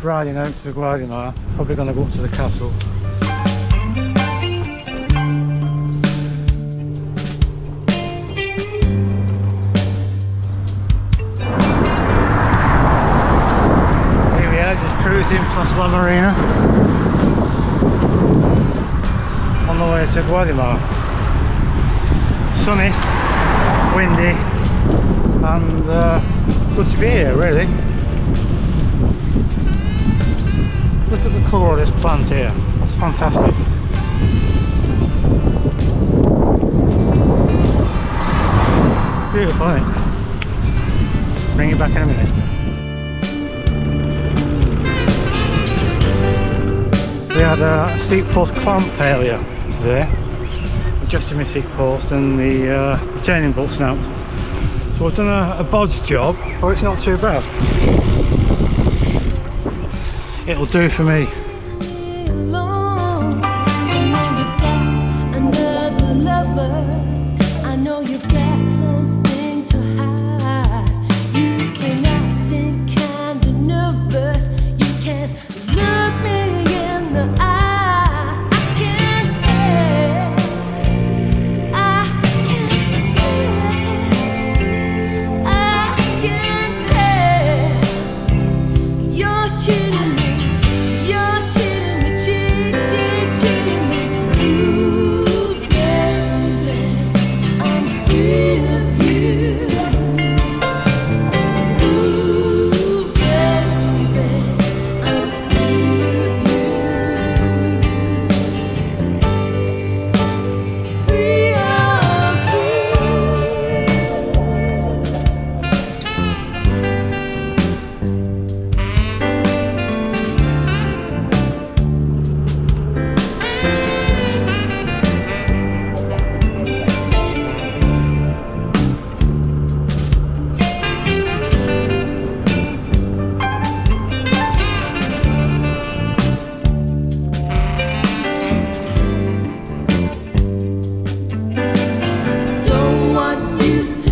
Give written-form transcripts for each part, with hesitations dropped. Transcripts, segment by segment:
riding out to Guardamar. Probably going to go up to the castle. Here we are, just cruising past La Marina on the way to Guardamar. Sunny, windy, and good to be here, really. Look at the colour of this plant here, that's fantastic. It's beautiful, isn't it? Bring it back in a minute. We had a seat post clamp failure there, adjusting my seat post and the retaining bolt snapped. So I've done a bodge job, but it's not too bad. It'll do for me.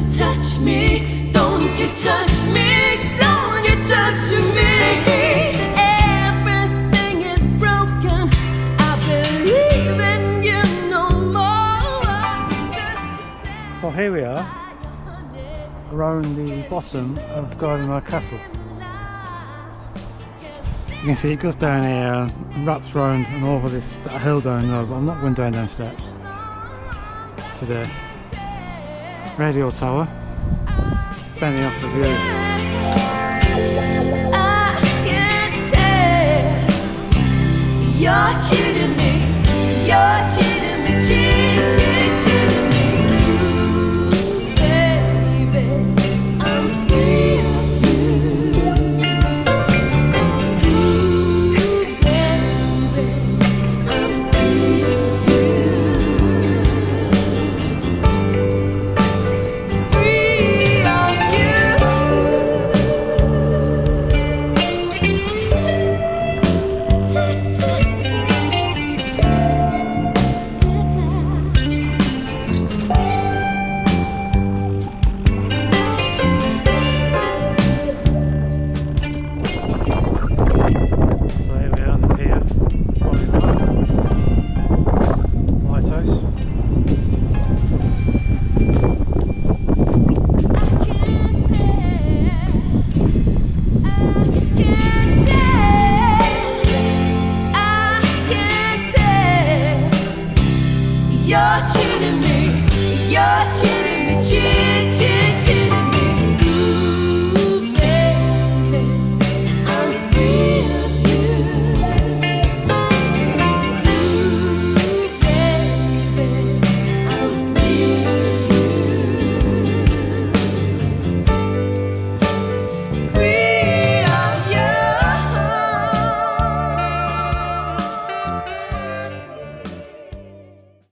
Touch me, don't you touch me. Everything is broken. I believe in you no more. So here we are, around the bottom of Guardamar Castle. You can see it goes down here and wraps round and over that hill down there, but I'm not going down them steps today. Radio tower. Depending off the view. I can tell you're cheating me, cheat.